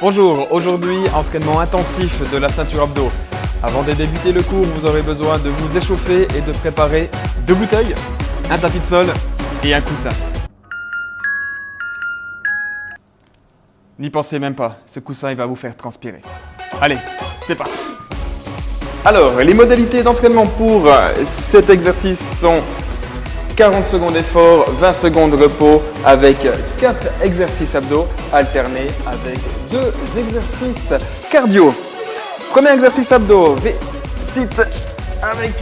Bonjour, aujourd'hui entraînement intensif de la ceinture abdos. Avant de débuter le cours, vous aurez besoin de vous échauffer et de préparer 2 bouteilles, un tapis de sol et un coussin. N'y pensez même pas, ce coussin il va vous faire transpirer. Allez, c'est parti. Alors, les modalités d'entraînement pour cet exercice sont 40 secondes d'effort, 20 secondes de repos avec 4 exercices abdos alternés avec 2 exercices cardio. Premier exercice abdos, sit avec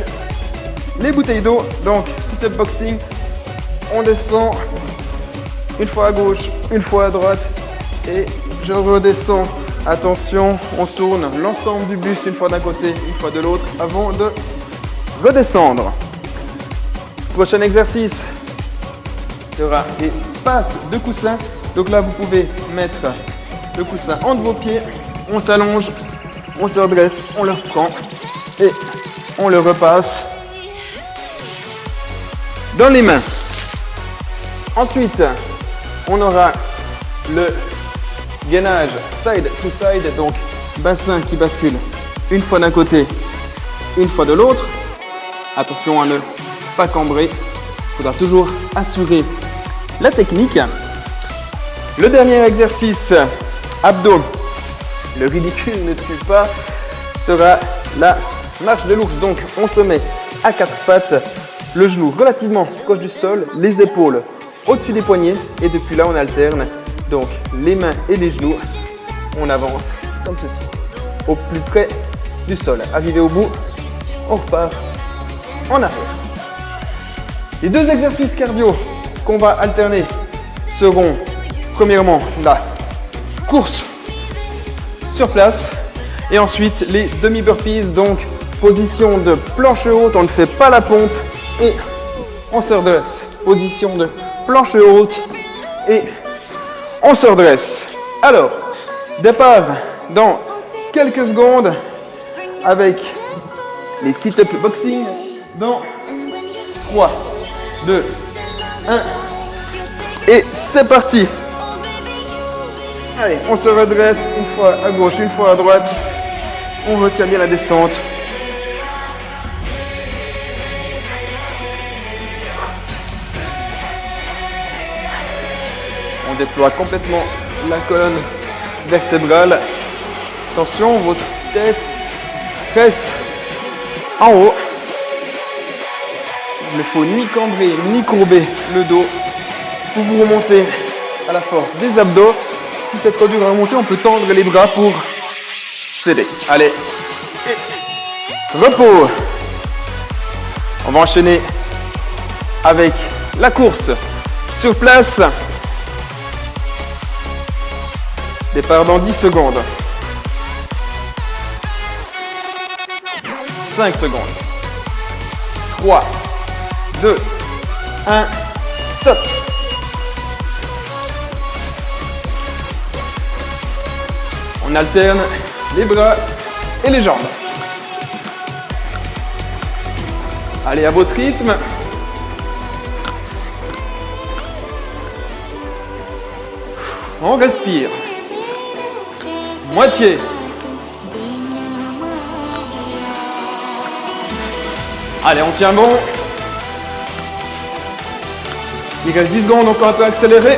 les bouteilles d'eau, donc sit-up boxing. On descend une fois à gauche, une fois à droite et je redescends. Attention, on tourne l'ensemble du buste une fois d'un côté, une fois de l'autre avant de redescendre. Prochain exercice sera les passes de coussin. Donc là, vous pouvez mettre le coussin entre vos pieds. On s'allonge, on se redresse, on le reprend et on le repasse dans les mains. Ensuite, on aura le gainage side to side, donc bassin qui bascule une fois d'un côté, une fois de l'autre. Attention à ne pas cambrer, il faudra toujours assurer la technique. Le dernier exercice abdos, le ridicule ne tue pas, sera la marche de l'ours. Donc on se met à 4 pattes, le genou relativement proche du sol, les épaules au-dessus des poignets et depuis là on alterne. Donc les mains et les genoux, on avance comme ceci, au plus près du sol. Arrivé au bout, on repart en arrière. Les 2 exercices cardio qu'on va alterner seront premièrement la course sur place et ensuite les demi-burpees, donc position de planche haute, on ne fait pas la pompe et on se redresse. Position de planche haute et on se redresse. Alors, départ dans quelques secondes avec les sit-up boxing dans 3, 2, 1 et c'est parti. Allez, on se redresse une fois à gauche, une fois à droite. On retient bien la descente. On déploie complètement la colonne vertébrale. Attention, votre tête reste en haut. Il ne faut ni cambrer ni courber le dos pour vous remonter à la force des abdos. Si c'est trop dur à remonter, on peut tendre les bras pour s'aider. Allez, et repos. On va enchaîner avec la course sur place. Départ dans 10 secondes. 5 secondes. 3, 2, 1, stop. On alterne les bras et les jambes. Allez à votre rythme. On respire. Moitié. Allez, on tient bon. Il reste 10 secondes, encore un peu accéléré.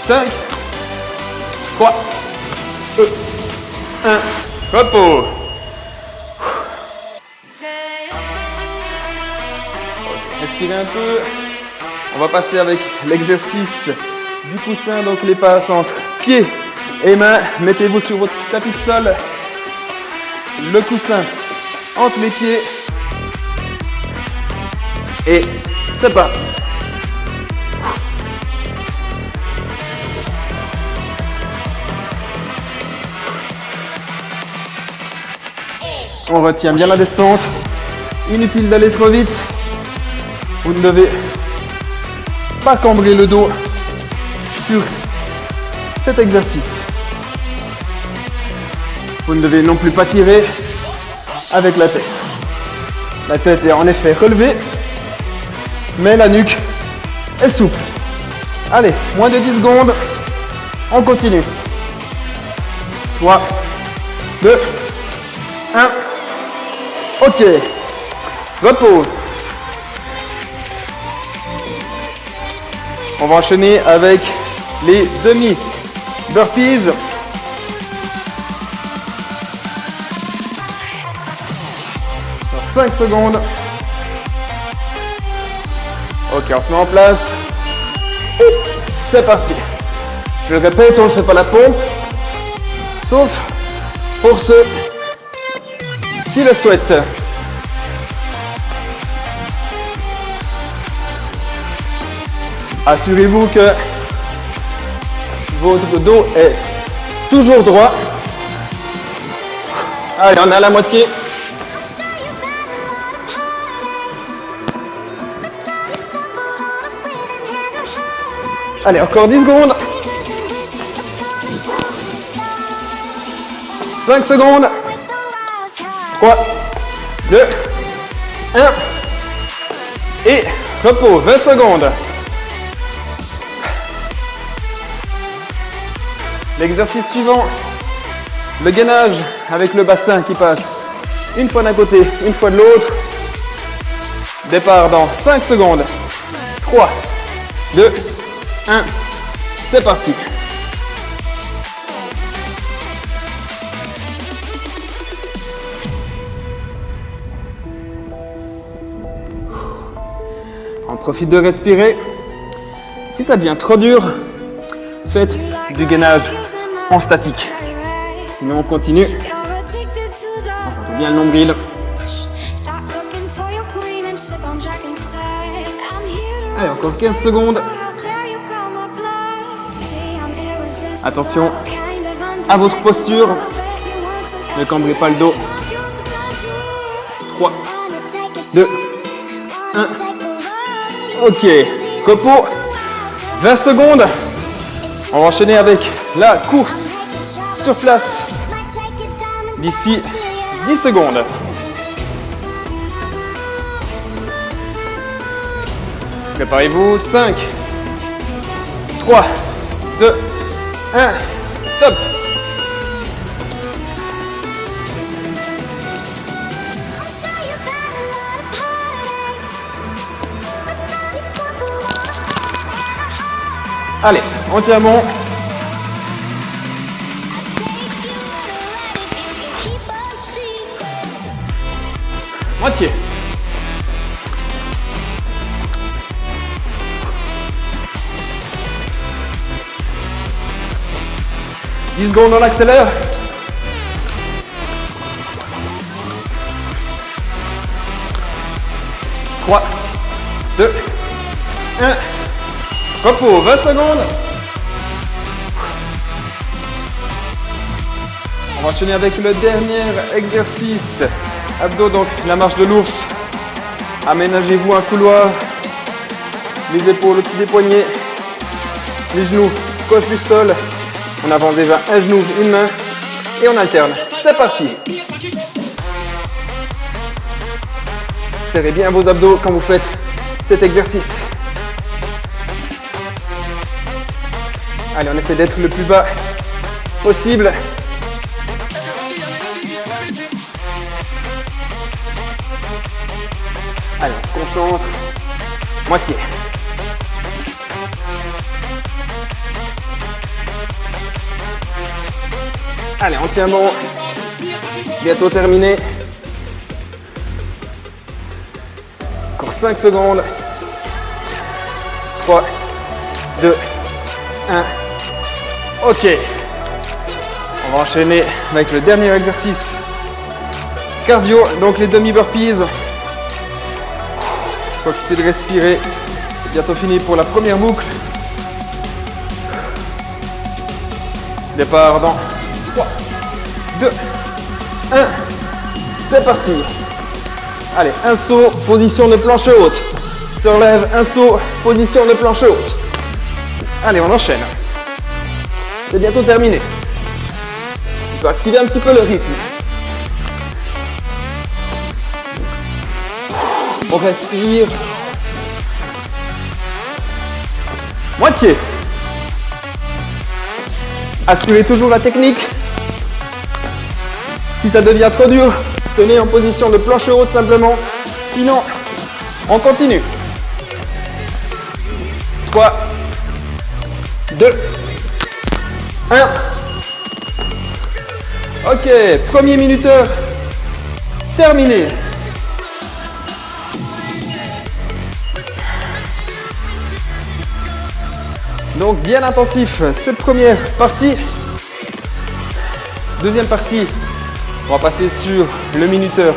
5, 3, 2, 1, repos. Respirez un peu. On va passer avec l'exercice du coussin, donc les passes entre pieds et mains. Mettez-vous sur votre tapis de sol. Le coussin entre les pieds. Et c'est parti. On retient bien la descente. Inutile d'aller trop vite. Vous ne devez pas cambrer le dos sur cet exercice. Vous ne devez non plus pas tirer avec la tête. La tête est en effet relevée, mais la nuque est souple. Allez, moins de 10 secondes. On continue. 3, 2, 1. Ok. Repos. On va enchaîner avec les demi burpees. 5 secondes. Ok, on se met en place. Et c'est parti. Je le répète, on ne fait pas la pompe. Sauf pour ceux qui le souhaitent. Assurez-vous que votre dos est toujours droit. Allez, on est à la moitié. Allez, encore 10 secondes. 5 secondes. 3, 2, 1. Et repos, 20 secondes. L'exercice suivant, le gainage avec le bassin qui passe une fois d'un côté, une fois de l'autre. Départ dans 5 secondes. 3, 2, 1. C'est parti. On profite de respirer. Si ça devient trop dur, faites du gainage en statique. Sinon, on continue. On fait bien le nombril. Allez, encore 15 secondes. Attention à votre posture. Ne cambrez pas le dos. 3, 2, 1. Ok, repos. 20 secondes. On va enchaîner avec la course sur place d'ici 10 secondes. Préparez-vous. 5, 3, 2, 1. Top. Allez, entièrement. Moitié. « 10 secondes, on accélère. 3, 2, 1. Repos, 20 secondes. On va enchaîner avec le dernier exercice. Abdos, donc la marche de l'ours. Aménagez-vous un couloir. Les épaules au-dessus des poignets. Les genoux proches du sol. On avance déjà un genou, une main. Et on alterne. C'est parti. Serrez bien vos abdos quand vous faites cet exercice. Allez, on essaie d'être le plus bas possible. Allez, on se concentre. Moitié. Allez, entièrement. Bientôt terminé. Encore 5 secondes. 3, 2, 1. Ok. On va enchaîner avec le dernier exercice cardio, donc les demi-burpees. Profitez de respirer. C'est bientôt fini pour la première boucle. Départ dans 3, 2, 1. C'est parti. Allez, un saut, position de planche haute. Se relève, un saut, position de planche haute. Allez, on enchaîne. C'est bientôt terminé. On peut activer un petit peu le rythme. On respire. Moitié. Assurez toujours la technique. Si ça devient trop dur, tenez en position de planche haute simplement. Sinon, on continue. 3, 2, 1. Ok, premier minuteur terminé. Donc bien intensif cette première partie. Deuxième partie, on va passer sur le minuteur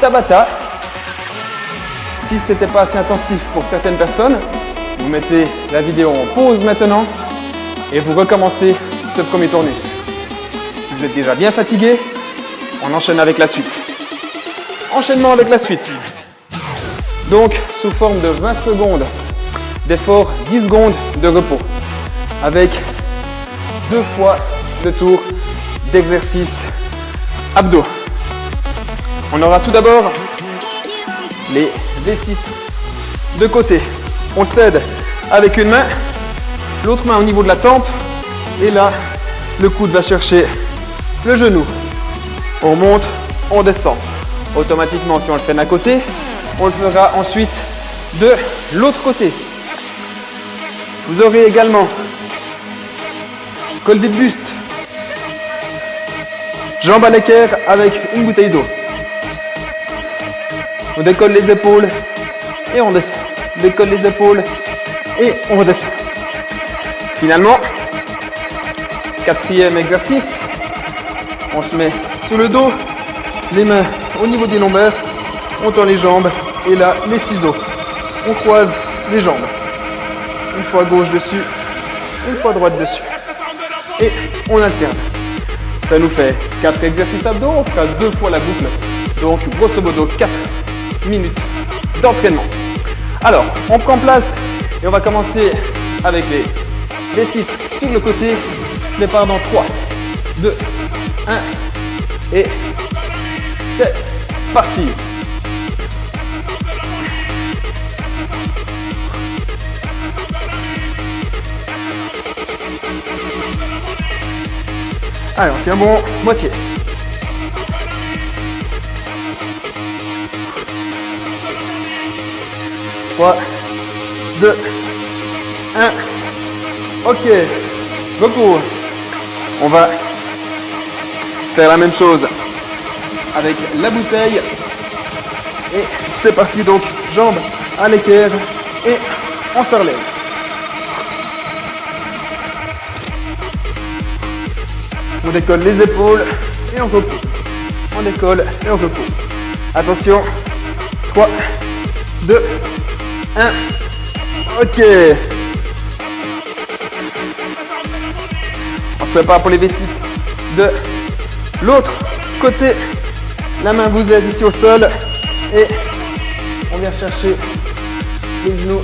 Tabata. Si ce n'était pas assez intensif pour certaines personnes, vous mettez la vidéo en pause maintenant et vous recommencez ce premier tournus. Si vous êtes déjà bien fatigué, on enchaîne avec la suite. Enchaînement avec la suite. Donc sous forme de 20 secondes d'effort, 10 secondes de repos. Avec 2 fois le tour d'exercice abdos. On aura tout d'abord les V6 de côté. On cède avec une main, l'autre main au niveau de la tempe. Et là, le coude va chercher le genou. On monte, on descend. Automatiquement, si on le fait d'un côté, on le fera ensuite de l'autre côté. Vous aurez également col de buste, jambes à l'équerre avec une bouteille d'eau. On décolle les épaules et on descend. On décolle les épaules et on redescend. Finalement, quatrième exercice, on se met sur le dos, les mains au niveau des lombaires, on tend les jambes et là, les ciseaux. On croise les jambes. Une fois gauche dessus, une fois droite dessus. Et on alterne. Ça nous fait 4 exercices abdos, on fera 2 fois la boucle. Donc grosso modo 4 minutes d'entraînement. Alors, on prend place et on va commencer avec les citres sur le côté. Je prépare dans 3, 2, 1 et c'est parti. Allez, on tient bon, moitié. Trois, 2, 1. Ok, repos. On va faire la même chose avec la bouteille. Et c'est parti donc, jambes à l'équerre et on se relève. On décolle les épaules et on repose. On décolle et on repose. Attention. 3, 2, 1. Ok. On se prépare pour les V6 de l'autre côté. La main vous aide ici au sol. Et on vient chercher les genoux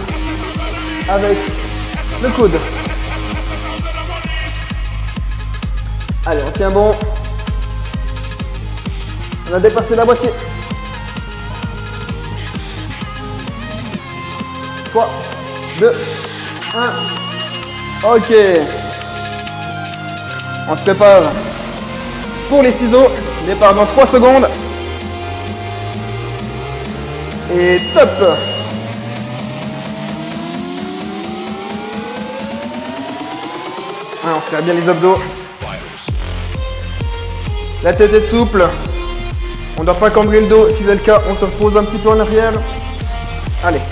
avec le coude. Allez, on tient bon. On a dépassé la moitié. 3, 2, 1. Ok. On se prépare pour les ciseaux. Départ dans 3 secondes. Et top. Alors, on serre bien les abdos. La tête est souple. On ne doit pas cambrer le dos. Si c'est le cas, on se repose un petit peu en arrière. Allez.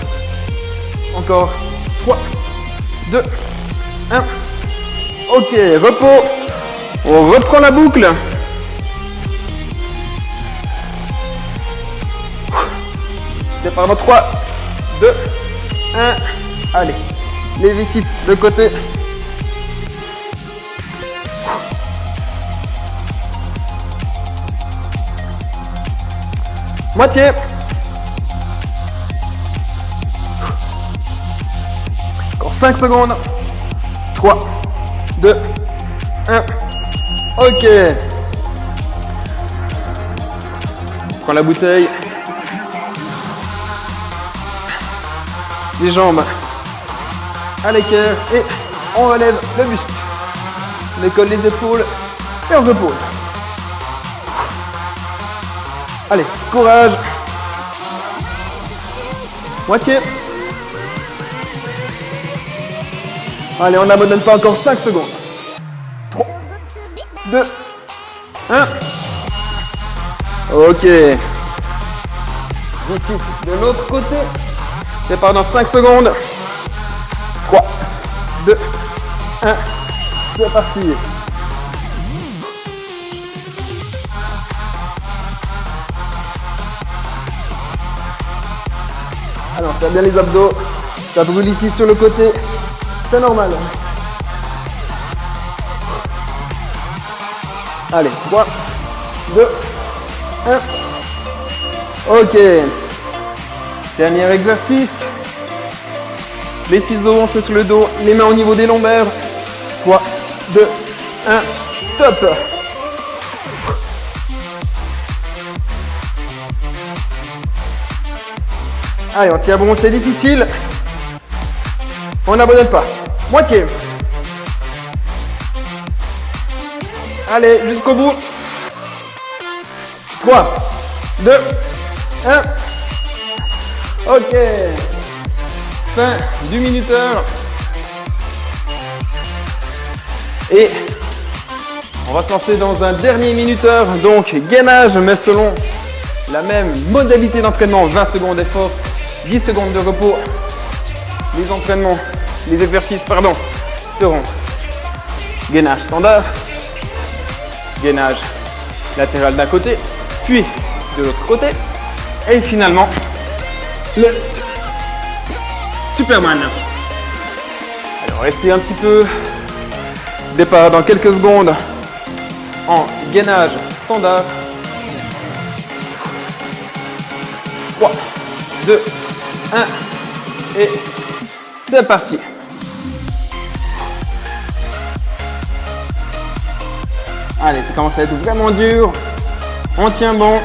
Encore 3, 2, 1. Ok, repos. On reprend la boucle. Départ dans 3, 2, 1. Allez. Les V6 de côté. Moitié. Encore 5 secondes. 3, 2, 1. Ok. Prends la bouteille. Les jambes à l'équerre et on relève le buste. On décolle les épaules et on repose. Allez, courage. Moitié. Allez, on n'abandonne pas encore 5 secondes. 3, 2, 1. Ok. Ici, de l'autre côté. Départ dans 5 secondes. 3, 2, 1. C'est parti. Alors, ça bien les abdos. Ça brûle ici sur le côté. C'est normal. Allez, 3, 2, 1. Ok. Dernier exercice. Les ciseaux, on se met sur le dos. Les mains au niveau des lombaires. 3, 2, 1. Top. Allez, on tient bon, c'est difficile. On n'abandonne pas. Moitié. Allez, jusqu'au bout. 3, 2, 1. Ok. Fin du minuteur. Et on va se lancer dans un dernier minuteur. Donc, gainage, mais selon la même modalité d'entraînement. 20 secondes d'effort, 10 secondes de repos. Les exercices, seront gainage standard, gainage latéral d'un côté, puis de l'autre côté, et finalement le Superman. Alors, respire un petit peu. Départ dans quelques secondes en gainage standard. 3, 2, 1 et c'est parti. Allez, ça commence à être vraiment dur. On tient bon.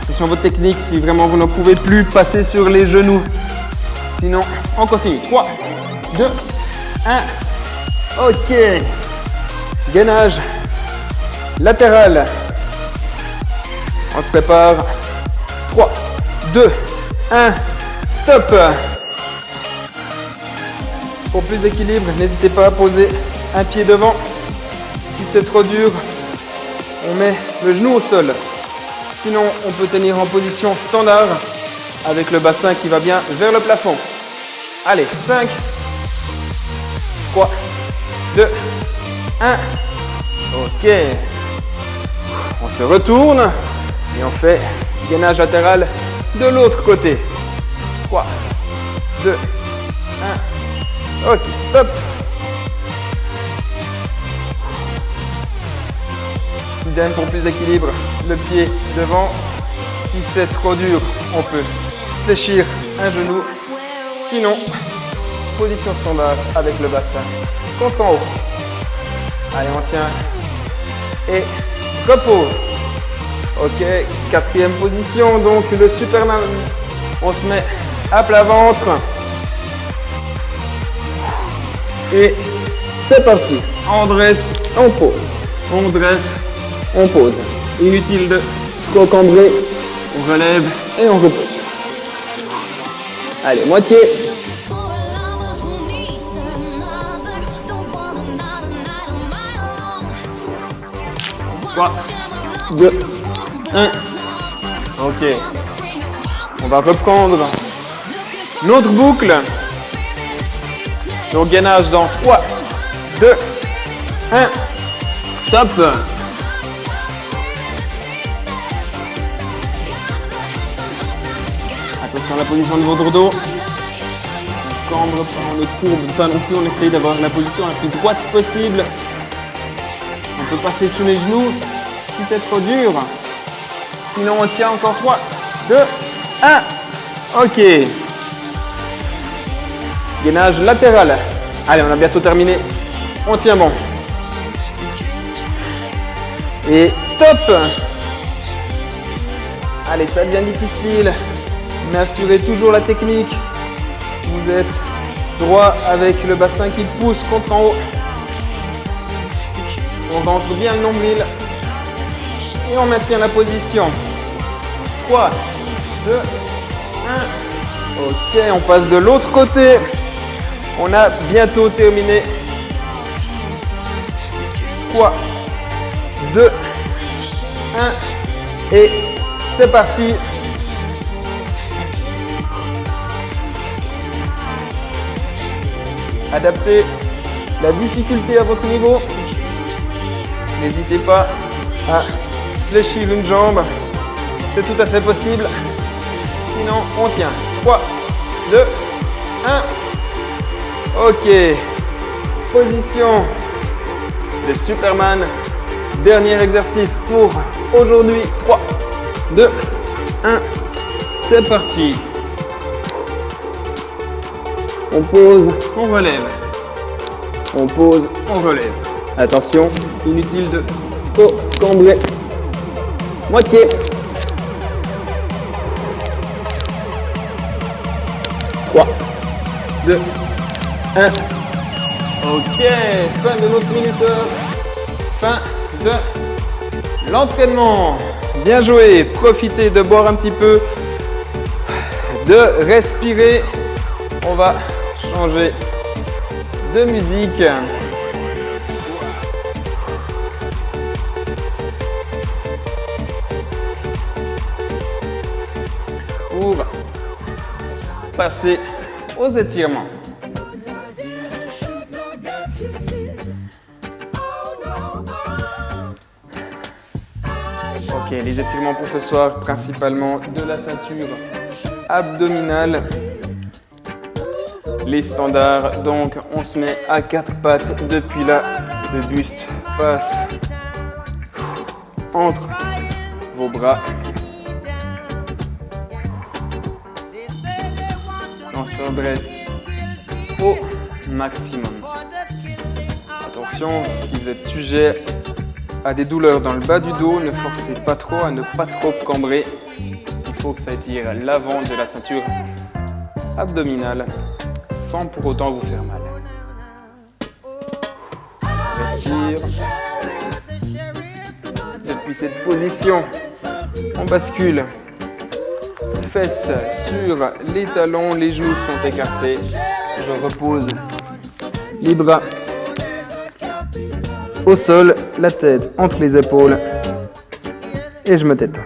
Attention à votre technique, si vraiment vous n'en pouvez plus, passez sur les genoux. Sinon, on continue. 3, 2, 1. Ok. Gainage latéral. On se prépare. 3, 2, 1. Top. Pour plus d'équilibre, n'hésitez pas à poser un pied devant. Si c'est trop dur, on met le genou au sol. Sinon, on peut tenir en position standard avec le bassin qui va bien vers le plafond. Allez, 5, 3, 2, 1. Ok. On se retourne et on fait gainage latéral de l'autre côté. 3, 2, 1. Ok, top. Idem pour plus d'équilibre, le pied devant. Si c'est trop dur, on peut fléchir un genou. Sinon, position standard avec le bassin contre en haut. Allez, on tient et repos. Ok, quatrième position, donc le Superman. On se met à plat ventre. Et c'est parti. On dresse, on pose. On dresse, on pose. Inutile de trop cambrer. On relève et on repose. Allez, moitié. 3, 2, 1. Ok. On va reprendre notre boucle. Donc gainage dans 3, 2, 1. Top. Attention à la position de votre dos. On cambre, on ne courbe pas non plus. On essaye d'avoir la position la plus droite possible. On peut passer sous les genoux si c'est trop dur. Sinon, on tient encore 3, 2, 1. Ok. Gainage latéral. Allez, on a bientôt terminé. On tient bon. Et top. Allez, ça devient difficile. Mais assurez toujours la technique. Vous êtes Droit avec le bassin qui pousse contre en haut. On rentre bien le nombril. Et on maintient la position. 3, 2, 1. Ok, on passe de l'autre côté. On a bientôt terminé. 3, 2, 1. Et c'est parti. Adaptez la difficulté à votre niveau. N'hésitez pas à fléchir une jambe. C'est tout à fait possible. Sinon, on tient. 3, 2, 1. Ok. Position de Superman. Dernier exercice pour aujourd'hui. 3, 2, 1. C'est parti. On pose, on relève. On pose, on relève. Attention, inutile de trop cambrer. Moitié. 3, 2, 1. Ok, fin de notre minuteur. Fin de l'entraînement. Bien joué. Profitez de boire un petit peu, de respirer. On va changer de musique. Pour passer aux étirements. Ok, les étirements pour ce soir, principalement de la ceinture abdominale. Les standards, donc on se met à 4 pattes. Depuis là, le buste passe entre vos bras. On se redresse au maximum. Attention, si vous êtes sujet à des douleurs dans le bas du dos, ne forcez pas trop à ne pas trop cambrer. Il faut que ça étire l'avant de la ceinture abdominale sans pour autant vous faire mal. Respire. Depuis cette position, on bascule. Fesses sur les talons, les genoux sont écartés. Je repose les bras au sol, la tête entre les épaules et je me détends.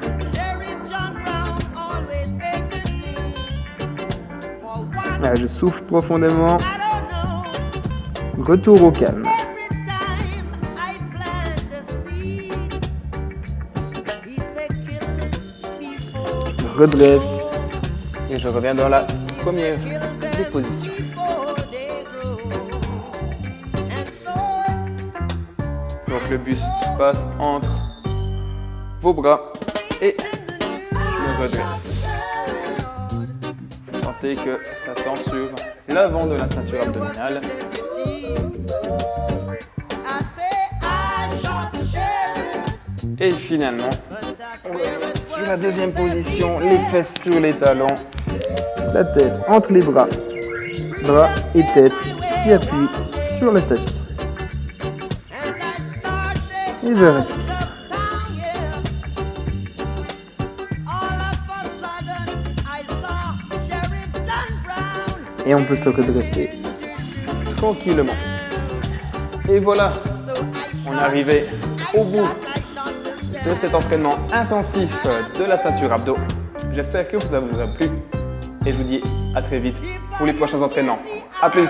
Là, je souffle profondément. Retour au calme. Je redresse et je reviens dans la première des positions. Donc le buste passe entre vos bras et je me redresse. Sentez que ça tend sur l'avant de la ceinture abdominale. Et finalement, on revient sur la deuxième position, les fesses sur les talons, la tête entre les bras et tête qui appuient sur le tapis. Et je respire. Et on peut se redresser tranquillement. Et voilà, on est arrivé au bout de cet entraînement intensif de la ceinture abdos. J'espère que ça vous a plu et je vous dis à très vite pour les prochains entraînements. À plus!